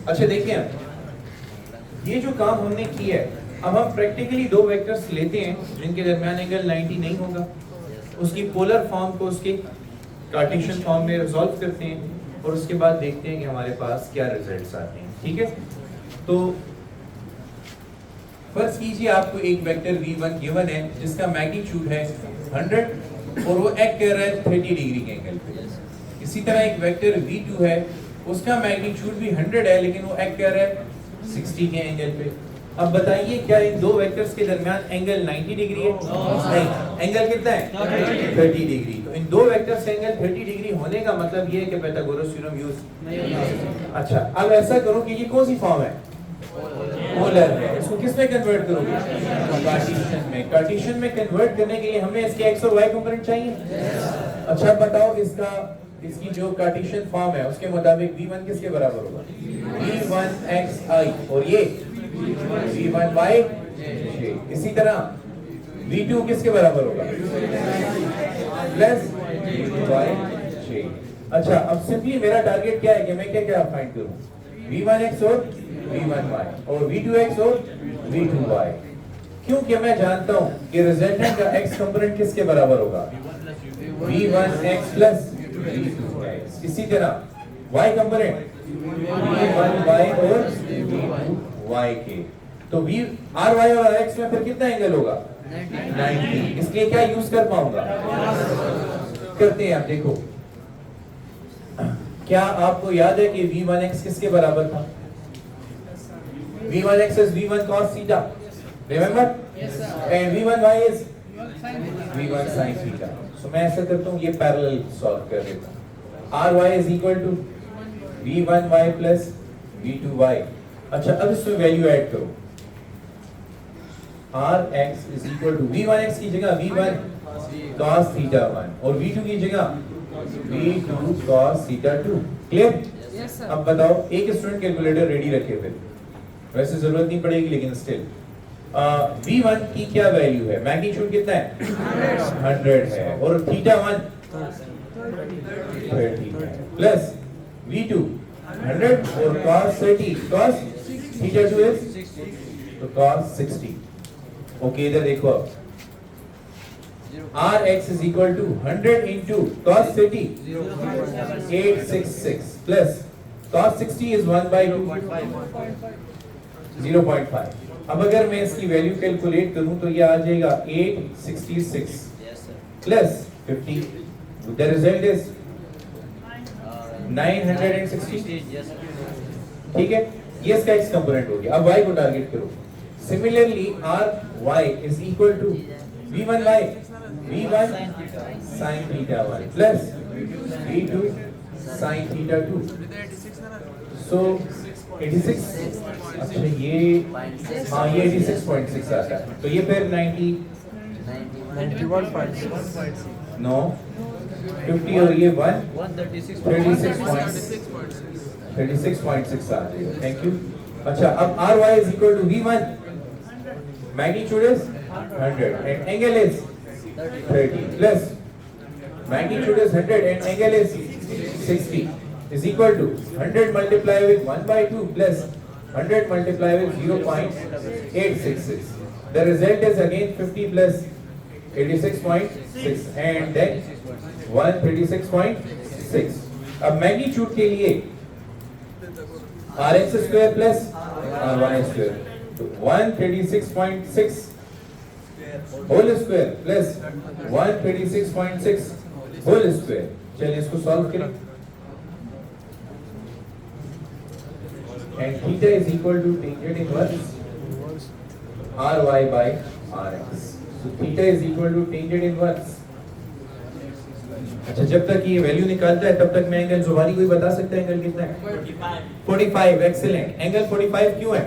अच्छा देखिए, ये जो काम हमने किया है, अब हम प्रैक्टिकली दो वेक्टर्स लेते हैं जिनके दरमियान एंगल 90 नहीं होगा, उसकी पोलर फॉर्म को उसके कार्टेशियन फॉर्म में रिजॉल्व करते हैं और उसके बाद देखते हैं कि हमारे पास क्या रिजल्ट्स आते हैं। ठीक है, तो फर्ज कीजिए आपको एक वेक्टर v1 गिवन है जिसका मैग्नीट्यूड है 100 और वो एक्ट कर रहा है 30 डिग्री के एंगल पे। इसी तरह एक वेक्टर v2 है, उसका मैग्नीट्यूड भी 100 है लेकिन वो एक्ट कर रहा है 60 के एंगल पे। अब बताइए क्या इन दो वेक्टर्स के दरमियान एंगल 90 डिग्री है? नहीं, एंगल कितना है? 30 डिग्री। तो इन दो वेक्टर्स का एंगल 30 डिग्री होने का मतलब ये है कि पाइथागोरस थ्योरम यूज। अच्छा, अब ऐसा करो कि ये कौन सी फॉर्म है? पोलर है। इसको किस में कन्वर्ट करोगे? कार्टेशियन में। कार्टेशियन में कन्वर्ट करने के लिए हमें इसके x और y कंपोनेंट चाहिए। अच्छा बताओ, इसकी जो कार्टेशियन फॉर्म है उसके मुताबिक v1 किसके बराबर होगा? v1xi और ये v1y। इसी तरह v2 किसके बराबर होगा? Plus y। अच्छा, अब सिंपली मेरा टारगेट क्या है कि मैं क्या फाइंड करूं? v1x और v1y और v2x और v2y। क्योंकि मैं जानता हूं कि रिजल्टेंट का x कंपोनेंट किसके बराबर होगा? v1x plus v2x। इसी तरह y कंपोनेंट v1y और v2y के। तो ry और rx में फिर कितना एंगल होगा? 90। इसलिए क्या यूज कर पाऊंगा? करते हैं। आप देखो, क्या आपको याद है कि v1x किसके बराबर था? v1x is v1 cos theta, remember? Yes sir. And v1y is v1 sin theta. So मैं ऐसा करता हूँ, ये पैरेलल सॉल्व कर देता हूँ। ry is equal to v1y plus v2y। अच्छा, अब इसमें वैल्यू ऐड करो। rx is equal to v1x की जगह v1 cos theta 1 और v2 की जगह v2 cos theta 2। Clear? Yes sir. अब बताओ, एक स्टूडेंट कैलकुलेटर रेडी रखे फिर, वैसे जरूरत नहीं पड़ेगी लेकिन स्टिल। v1 की क्या वैल्यू है? मैग्नीट्यूड कितना है? 100 है और थीटा 1 30 है प्लस v2 100 और cos 30 cos थीटा 2 is तो cos 60। ओके, इधर देखो, rx is equal to 100 into cos 30 866 plus cos 60 is 1 by 2 0.5। अब अगर मैं इसकी वैल्यू कैलकुलेट करूं तो ये आ जाएगा 866 प्लस 50। The result is 960। ठीक है, ये इसका x कंपोनेंट हो गया। अब y को टारगेट करो। Similarly ry is equal to v1y v1 sin theta 1 plus v2 sin theta 2। so 86। अच्छा, ये हाँ, ये 86.6 आता है। तो ये फिर 91.6 नो 50 और ये 1 36.6 आ जाएगा। Thank you. अच्छा, अब ry is equal to v1 magnitude is 100 and angle is 30 plus magnitude is 100 and angle is 60 is equal to 100 multiplied with 1 by 2 plus 100 multiplied with 0.866. The result is again 50 plus 86.6 and then 136.6। अब magnitude के लिए rx square plus ry square, तो 136.6 whole square plus 136.6 whole square. चलिए इसको solve करें। And theta is equal to tangent inverse ry by rx. So theta is equal to tangent inverse। अच्छा, जब तक ये वैल्यू निकालता है तब तक मैं एंगल जुबानी कोई बता सकता है एंगल कितना है? 45। एक्सीलेंट। एंगल 45 क्यों है?